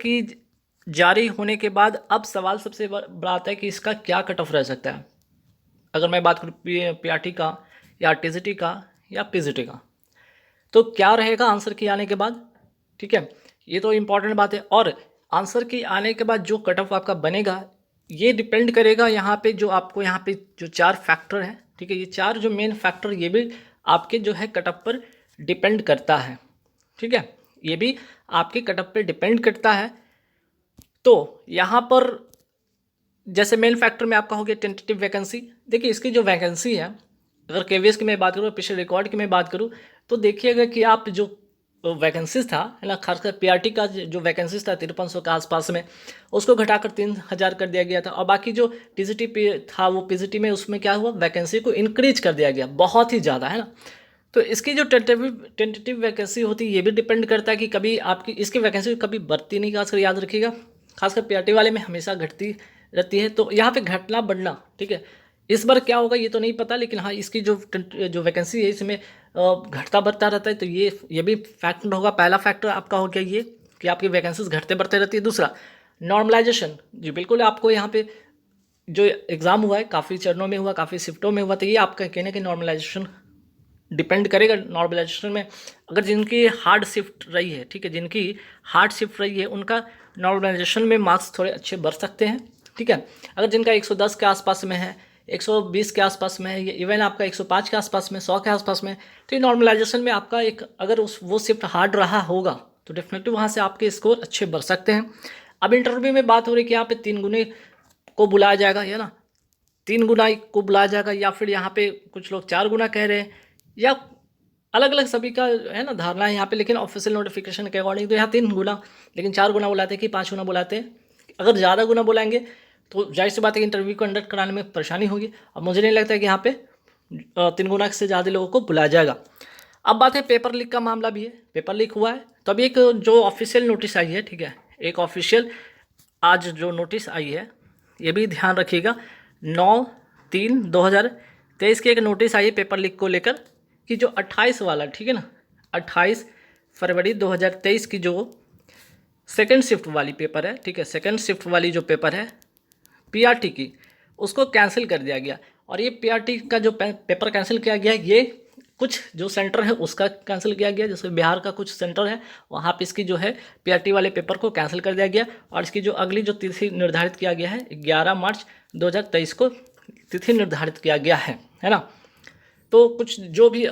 की जारी होने के बाद अब सवाल सबसे बड़ा आता है कि इसका क्या कट ऑफ रह सकता है। अगर मैं बात करूँ पीआरटी का या टीजीटी का या पीजीटी का, तो क्या रहेगा आंसर की आने के बाद। ठीक है, ये तो इम्पॉर्टेंट बात है। और आंसर की आने के बाद जो कट ऑफ आपका बनेगा ये डिपेंड करेगा यहाँ पे जो आपको यहाँ पे जो 4 फैक्टर हैं, ठीक है, ये 4 जो मेन फैक्टर ये भी आपके जो है कट ऑफ पर डिपेंड करता है। ठीक है, ये भी आपके कट ऑफ पर डिपेंड करता है। तो यहाँ पर जैसे मेन फैक्टर में आपका हो गया टेंटेटिव वैकेंसी। देखिए इसकी जो वैकेंसी है, अगर केवीएस की मैं बात करूँ, पिछले रिकॉर्ड की मैं बात करूँ, तो देखिएगा कि आप जो वैकेंसीज था है ना, खासकर पीआरटी का जो वैकेंसीज था 5300 के आसपास में, उसको घटाकर 3000 कर दिया गया था। और बाकी जो टीजीटी था वो पीजीटी में उसमें क्या हुआ, वैकेंसी को इंक्रीज कर दिया गया बहुत ही ज़्यादा, है ना। तो इसकी जो टेंटेटिव वैकेंसी होती है ये भी डिपेंड करता है कि कभी आपकी इसकी वैकेंसी कभी बढ़ती नहीं, खासकर याद रखिएगा, खासकर पीआरटी वाले में हमेशा घटती रहती है। तो यहाँ पे घटना बढ़ना, ठीक है, इस बार क्या होगा ये तो नहीं पता, लेकिन हाँ इसकी जो वैकेंसी है इसमें घटता बढ़ता रहता है। तो ये भी फैक्टर होगा। पहला फैक्टर आपका हो गया ये कि आपकी वैकेंसीज घटते बढ़ते रहती है। दूसरा नॉर्मलाइजेशन, जी बिल्कुल, आपको यहाँ पे जो एग्ज़ाम हुआ है काफ़ी चरणों में हुआ, काफ़ी शिफ्टों में हुआ, तो ये आपका कहने के नॉर्मलाइजेशन डिपेंड करेगा। नॉर्मलाइजेशन में अगर जिनकी हार्ड शिफ्ट रही है, ठीक है, जिनकी हार्ड शिफ्ट रही है उनका नॉर्मलाइजेशन में मार्क्स थोड़े अच्छे बढ़ सकते हैं। ठीक है, अगर जिनका 110 के आसपास में है, 120 के आसपास में है, या इवन आपका 105 के आसपास में, 100 के आसपास में, तो ये नॉर्मलाइजेशन में आपका एक अगर वो शिफ्ट हार्ड रहा होगा तो डेफिनेटली वहाँ से आपके स्कोर अच्छे बढ़ सकते हैं। अब इंटरव्यू में बात हो रही है कि यहाँ पे 3 गुने को बुलाया जाएगा, है ना, 3 गुना को बुलाया जाएगा, या फिर यहाँ पे कुछ लोग 4 गुना कह रहे हैं, या अलग अलग सभी का है ना धारणा है यहाँ पे। लेकिन ऑफिशियल नोटिफिकेशन के अकॉर्डिंग तो यहाँ 3 गुना, लेकिन 4 गुना बुलाते हैं कि 5 गुना बुलाते हैं। अगर ज़्यादा गुना बुलाएंगे तो जाहिर सी बात है कि इंटरव्यू को कंडक्ट कराने में परेशानी होगी। अब मुझे नहीं लगता है कि यहाँ पे 3 गुना से ज़्यादा लोगों को बुलाया जाएगा। अब बात है पेपर लीक का मामला भी है। पेपर लीक हुआ है तो अभी एक जो ऑफिशियल नोटिस आई है, ठीक है, एक ऑफिशियल आज जो नोटिस आई है ये भी ध्यान रखिएगा, 9/3/2023 की एक नोटिस आई है पेपर लीक को लेकर कि जो 28 वाला, ठीक है ना, 28 फरवरी 2023 की जो सेकंड शिफ्ट वाली पेपर है, ठीक है, सेकंड शिफ्ट वाली जो पेपर है पीआरटी की, उसको कैंसिल कर दिया गया। और ये पीआरटी का जो पेपर कैंसिल किया गया ये कुछ जो सेंटर है उसका कैंसिल किया गया, जैसे बिहार का कुछ सेंटर है वहाँ पे इसकी जो है पीआरटी वाले पेपर को कैंसिल कर दिया गया। और इसकी जो अगली जो तिथि निर्धारित किया गया है 11 मार्च 2023 को तिथि निर्धारित किया गया है ना। तो कुछ जो भी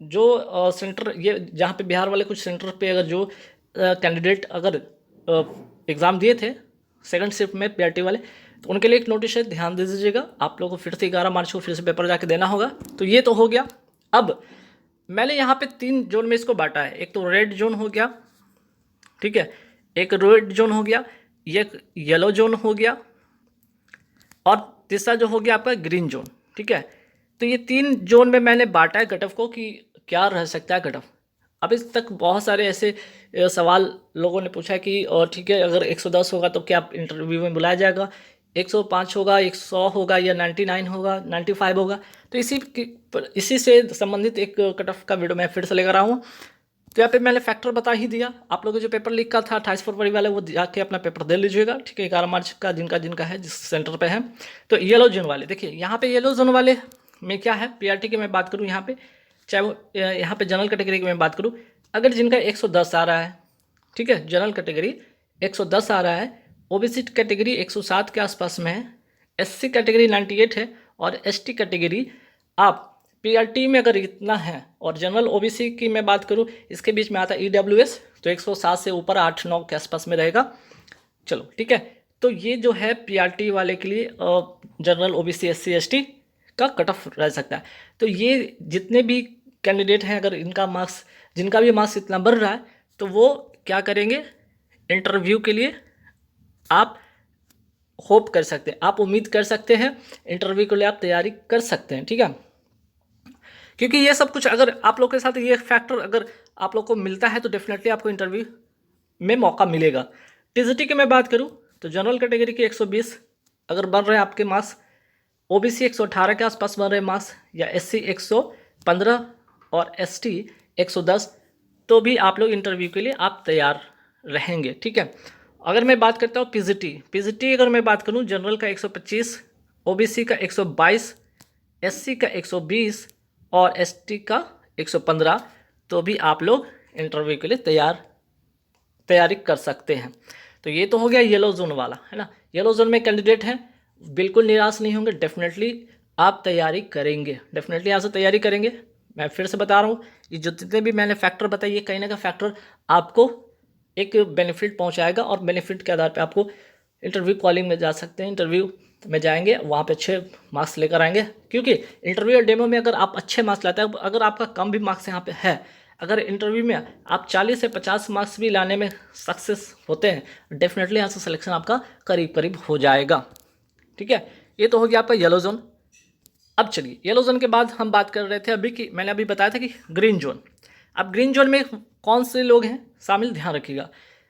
जो सेंटर ये जहाँ पे बिहार वाले कुछ सेंटर पे अगर जो कैंडिडेट अगर एग्ज़ाम दिए थे सेकंड शिफ्ट में पीआरटी वाले, तो उनके लिए एक नोटिस है, ध्यान दे दीजिएगा। आप लोगों को फिर से 11 मार्च को फिर से पेपर जाके देना होगा। तो ये तो हो गया। अब मैंने यहाँ पे 3 जोन में इसको बांटा है। एक तो रेड जोन हो गया, ठीक है, एक रेड जोन हो गया, एक येलो जोन हो गया, और तीसरा जो हो गया आपका ग्रीन जोन। ठीक है, तो ये 3 जोन में मैंने बांटा है कट ऑफ को कि क्या रह सकता है कट ऑफ। अब इस तक बहुत सारे ऐसे सवाल लोगों ने पूछा कि और ठीक है अगर 110 होगा तो क्या इंटरव्यू में बुलाया जाएगा, 105 होगा, 100 होगा, या 99 होगा, 95 होगा। तो इसी से संबंधित एक कट ऑफ का वीडियो मैं फिर से लेकर आऊँ। तो यहाँ पे मैंने फैक्टर बता ही दिया। आप लोगों को जो पेपर लीक का था 28 फरवरी वाले वो जाके अपना पेपर दे लीजिएगा, ठीक है, 11 मार्च का जिनका है जिस सेंटर पे है। तो येलो जोन वाले देखिए, यहाँ पे येलो जोन वाले में क्या है, पीआरटी की मैं बात करूँ यहाँ पे, चाहे वो यहाँ पे जनरल कैटेगरी की मैं बात करूँ, अगर जिनका 110 आ रहा है, ठीक है, जनरल कैटेगरी 110 आ रहा है, ओबीसी कैटेगरी 107 के आसपास में है, एससी कैटेगरी 98 है, और एसटी कैटेगरी आप पीआरटी में अगर इतना है, और जनरल ओबीसी की मैं बात करूँ इसके बीच में आता है ईडब्ल्यूएस, तो 107 से ऊपर 8-9 के आसपास में रहेगा। चलो ठीक है, तो ये जो है पीआरटी वाले के लिए जनरल ओबीसी एससी एसटी का कट ऑफ रह सकता है। तो ये जितने भी कैंडिडेट हैं अगर इनका मार्क्स, जिनका भी मार्क्स इतना बढ़ रहा है तो वो क्या करेंगे, इंटरव्यू के लिए आप होप कर सकते हैं, आप उम्मीद कर सकते हैं, इंटरव्यू के लिए आप तैयारी कर सकते हैं। ठीक है, क्योंकि ये सब कुछ अगर आप लोग के साथ ये फैक्टर अगर आप लोग को मिलता है तो डेफिनेटली आपको इंटरव्यू में मौका मिलेगा। टीजीटी की मैं बात करूं तो जनरल कैटेगरी के 120 अगर बन रहे हैं आपके मार्क्स, ओबीसी 118 के आसपास बन रहे मार्क्स, या एससी 115 और एसटी 110, तो भी आप लोग इंटरव्यू के लिए आप तैयार रहेंगे। ठीक है, अगर मैं बात करता हूँ पीजीटी अगर मैं बात करूँ, जनरल का 125, ओबीसी का 122, एससी का 120 और एसटी का 115, तो भी आप लोग इंटरव्यू के लिए तैयारी कर सकते हैं। तो ये तो हो गया येलो जोन वाला, है ना। येलो जोन में कैंडिडेट हैं, बिल्कुल निराश नहीं होंगे, डेफिनेटली आप तैयारी करेंगे, डेफिनेटली यहाँ से तैयारी करेंगे। मैं फिर से बता रहा हूँ, ये जो जितने भी मैंने फैक्टर बताए, ये कहीं ना कहीं फैक्टर आपको एक बेनिफिट पहुँचाएगा, और बेनिफिट के आधार पर आपको इंटरव्यू कॉलिंग में जा सकते हैं, इंटरव्यू में जाएंगे, वहाँ पे अच्छे मार्क्स लेकर आएंगे। क्योंकि इंटरव्यू और डेमो में अगर आप अच्छे मार्क्स लाते हैं, अगर आपका कम भी मार्क्स यहाँ पे है, अगर इंटरव्यू में आप 40 से 50 मार्क्स भी लाने में सक्सेस होते हैं, डेफिनेटली यहाँ से सिलेक्शन आपका करीब करीब हो जाएगा। ठीक है, ये तो हो गया आपका येलो जोन। अब चलिए, येलो जोन के बाद हम बात कर रहे थे अभी कि मैंने अभी बताया था कि ग्रीन जोन। अब ग्रीन जोन में कौन से लोग हैं शामिल, ध्यान रखिएगा।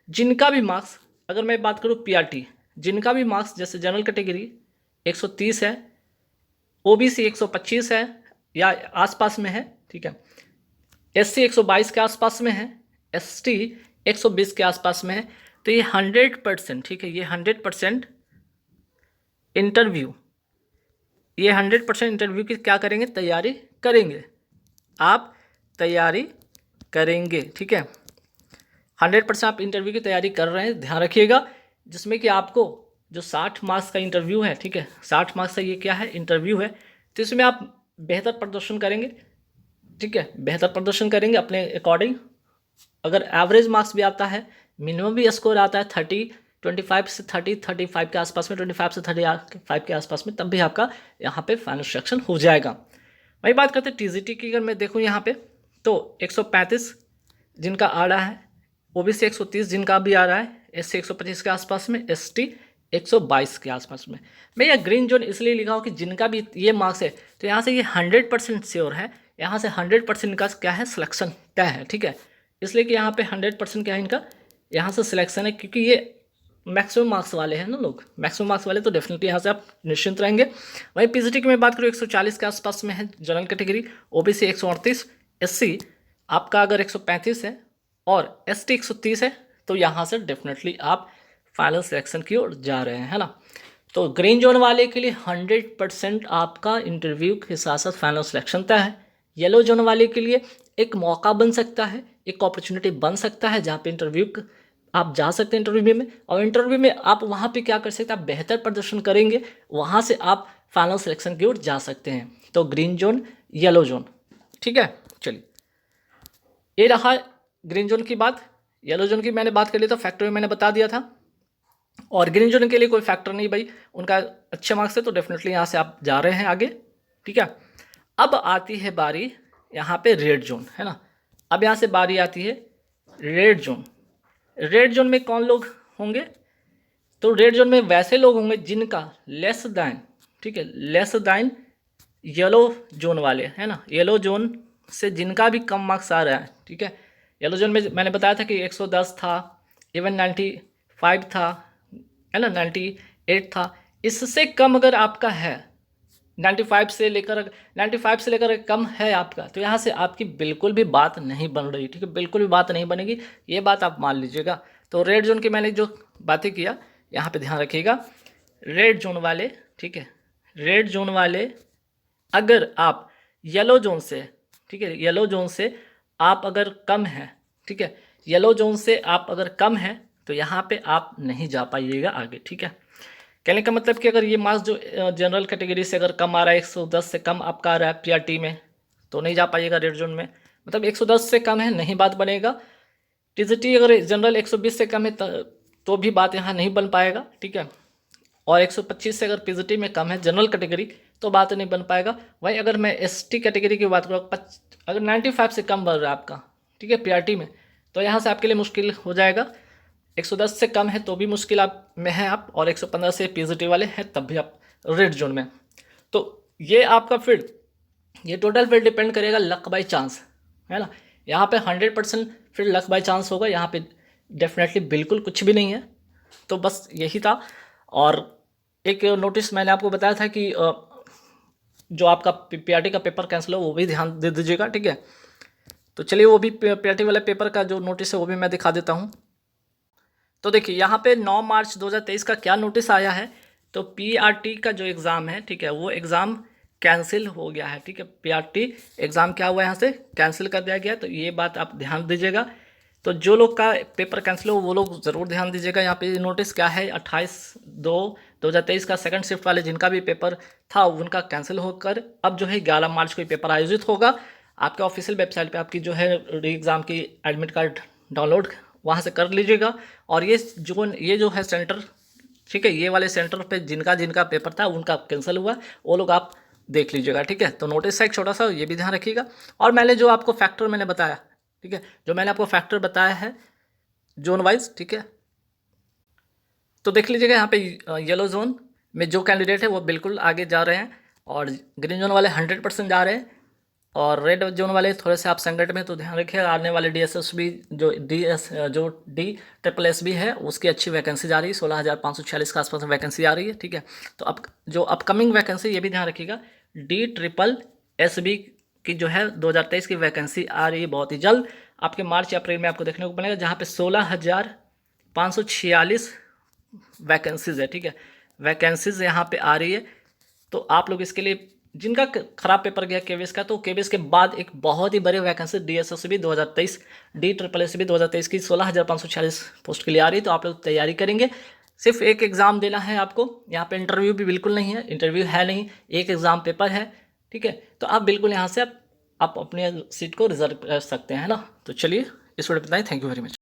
जिनका भी मार्क्स, अगर मैं बात करूँ पीआरटी, जिनका भी मार्क्स जैसे जनरल कैटेगरी 130 है, ओबीसी 125 है या आसपास में है, ठीक है, एससी 122 के आसपास में है, एसटी 120 के आसपास में है, तो ये 100%, ठीक है, ये 100% इंटरव्यू, ये 100% इंटरव्यू की क्या करेंगे, तैयारी करेंगे, आप तैयारी करेंगे। ठीक है, 100% आप इंटरव्यू की तैयारी कर रहे हैं, ध्यान रखिएगा। जिसमें कि आपको जो 60 मार्क्स का इंटरव्यू है, ठीक है, 60 मार्क्स का ये क्या है, इंटरव्यू है, तो इसमें आप बेहतर प्रदर्शन करेंगे। ठीक है, बेहतर प्रदर्शन करेंगे अपने अकॉर्डिंग। अगर एवरेज मार्क्स भी आता है, मिनिमम भी स्कोर आता है 25 से 35 के आसपास में, 25 से 35 के आसपास में, तब भी आपका यहाँ पे फाइनल सिलेक्शन हो जाएगा। वही बात करते हैं टीजीटी की, अगर मैं देखूँ यहाँ पे तो 135 जिनका आ रहा है, ओबीसी 130 जिनका भी आ रहा है, एससी 125 के आसपास में, एसटी 122 के आसपास में। मैं यह ग्रीन जोन इसलिए लिखा हूँ कि जिनका भी ये मार्क्स है, तो यहाँ से ये 100% श्योर है, यहाँ से 100% का क्या है, सिलेक्शन तय है। ठीक है, इसलिए कि यहाँ पे 100% क्या है इनका, यहाँ से सिलेक्शन है, क्योंकि ये मैक्सिमम मार्क्स वाले हैं ना लोग, मैक्सिमम मार्क्स वाले, तो डेफिनेटली यहाँ से आप निश्चिंत रहेंगे। वहीं पीजीटी की मैं बात करूँ 140 के आसपास में है जनरल कैटेगरी, ओबीसी 138, एससी आपका अगर 135 है और एसटी 130 है, तो यहाँ से डेफिनेटली आप फाइनल सिलेक्शन की ओर जा रहे हैं, है ना। तो ग्रीन जोन वाले के लिए 100% आपका इंटरव्यू के साथ साथ फाइनल सिलेक्शन तय है। येलो जोन वाले के लिए एक मौका बन सकता है, एक अपॉर्चुनिटी बन सकता है, जहाँ पे इंटरव्यू आप जा सकते हैं इंटरव्यू में, और इंटरव्यू में आप वहाँ पे क्या कर सकते हैं, आप बेहतर प्रदर्शन करेंगे, वहाँ से आप फाइनल सिलेक्शन की ओर जा सकते हैं। तो ग्रीन जोन, येलो जोन, ठीक है। चलिए, ये रहा ग्रीन जोन की बात। येलो जोन की मैंने बात कर ली, तो फैक्टर में मैंने बता दिया था, और ग्रीन जोन के लिए कोई फैक्टर नहीं भाई, उनका अच्छे मार्क्स है, तो डेफिनेटली यहाँ से आप जा रहे हैं आगे। ठीक है, अब आती है बारी यहाँ पे रेड जोन, है ना। अब यहाँ से बारी आती है रेड जोन। रेड जोन में कौन लोग होंगे, तो रेड जोन में वैसे लोग होंगे जिनका लेस दैन, ठीक है, लेस दैन येलो जोन वाले, है ना, येलो जोन से जिनका भी कम मार्क्स आ रहा है। ठीक है, येलो जोन में मैंने बताया था कि 110 था, इवन 95 था, है ना, 98 था, इससे कम अगर आपका है 95 से लेकर कम है आपका, तो यहाँ से आपकी बिल्कुल भी बात नहीं बन रही। ठीक है, बिल्कुल भी बात नहीं बनेगी, ये बात आप मान लीजिएगा। तो रेड जोन की मैंने जो बातें किया, यहाँ पे ध्यान रखिएगा। रेड जोन वाले, ठीक है, रेड जोन वाले अगर आप येलो जोन से, ठीक है, येलो जोन से आप अगर कम हैं, ठीक है, येलो जोन से आप अगर कम हैं, तो यहाँ पे आप नहीं जा पाइएगा आगे। ठीक है, कहने का मतलब कि अगर ये मार्क्स जो जनरल कैटेगरी से अगर कम आ रहा है, 110 से कम आपका आ रहा है पीआरटी में, तो नहीं जा पाइएगा रेड जोन में। मतलब 110 से कम है, नहीं बात बनेगा। टीजीटी अगर जनरल 120 से कम है तो भी बात यहाँ नहीं बन पाएगा। ठीक है, और 125 से अगर पीजीटी में कम है जनरल कैटेगरी, तो बात नहीं बन पाएगा। वहीं अगर मैं एसटी कैटेगरी की बात करूँ, अगर 95 से कम बढ़ रहा है आपका, ठीक है, पीआरटी में, तो यहाँ से आपके लिए मुश्किल हो जाएगा। 110 से कम है तो भी मुश्किल आप में है आप, और 115 से पीजीटी वाले हैं तब भी आप रेड जोन में। तो ये आपका फिर ये टोटल फिर डिपेंड करेगा लक बाय चांस, है ना। यहाँ पे 100% फिर लक बाय चांस होगा, यहाँ पे डेफिनेटली बिल्कुल कुछ भी नहीं है। तो बस यही था। और एक नोटिस मैंने आपको बताया था कि जो आपका पीआरटी का पेपर कैंसिल हो, वो भी ध्यान दे दीजिएगा। ठीक है, तो चलिए वो भी पीआरटी वाले पेपर का जो नोटिस है वो भी मैं दिखा देता हूँ। तो देखिए यहाँ पे 9 मार्च 2023 का क्या नोटिस आया है, तो पीआरटी का जो एग्ज़ाम है, ठीक है, वो एग्ज़ाम कैंसिल हो गया है, ठीक है। पीआरटी एग्ज़ाम क्या हुआ है, यहाँ से कैंसिल कर दिया गया है, तो ये बात आप ध्यान दीजिएगा। तो जो लोग का पेपर कैंसिल हो वो लोग ज़रूर ध्यान दीजिएगा। यहाँ पे नोटिस क्या है, 28/2/2023 का सेकंड शिफ्ट वाले जिनका भी पेपर था उनका कैंसिल होकर अब जो है 11 मार्च को पेपर आयोजित होगा। आपके ऑफिशियल वेबसाइट पे आपकी जो है री एग्ज़ाम की एडमिट कार्ड डाउनलोड वहाँ से कर लीजिएगा। और ये जो है सेंटर, ठीक है, ये वाले सेंटर पे जिनका जिनका पेपर था उनका कैंसिल हुआ, वो लोग आप देख लीजिएगा, ठीक है। तो नोटिस है एक छोटा सा, ये भी ध्यान रखिएगा। और मैंने जो आपको फैक्टर मैंने बताया, ठीक है, जो मैंने आपको फैक्टर बताया है जोन वाइज, ठीक है, तो देख लीजिएगा यहाँ पे येलो जोन में जो कैंडिडेट है वो बिल्कुल आगे जा रहे हैं और ग्रीन जोन वाले 100% जा रहे हैं और रेड जोन वाले थोड़े से आप संकट में। तो ध्यान रखिए आने वाले DSSB जो DSSB है उसकी अच्छी वैकेंसी जा रही है, 16,546 के आसपास वैकेंसी आ रही है, ठीक है। तो अब जो अपकमिंग वैकेंसी ये भी ध्यान रखिएगा, DSSB की जो है 2023 की वैकेंसी आ रही है बहुत ही जल्द, आपके मार्च अप्रैल में आपको देखने को मिलेगा, जहाँ पे 16,546 वैकेंसीज़ है, ठीक है, वैकेंसीज़ यहाँ पे आ रही है। तो आप लोग इसके लिए जिनका खराब पेपर गया केवीएस का, तो केवीएस के बाद एक बहुत ही बड़ी वैकेंसी DSSB 2023 DSSB 2023 की 16,546 पोस्ट के लिए आ रही है। तो आप लोग तैयारी करेंगे, सिर्फ एक एग्ज़ाम देना है आपको, यहाँ पे इंटरव्यू भी बिल्कुल नहीं है, इंटरव्यू है नहीं, एक एग्ज़ाम पेपर है, ठीक है। तो आप बिल्कुल यहाँ से आप अपनी सीट को रिजर्व कर सकते हैं, है ना। तो चलिए इस वीडियो में इतना ही, थैंक यू वेरी मच।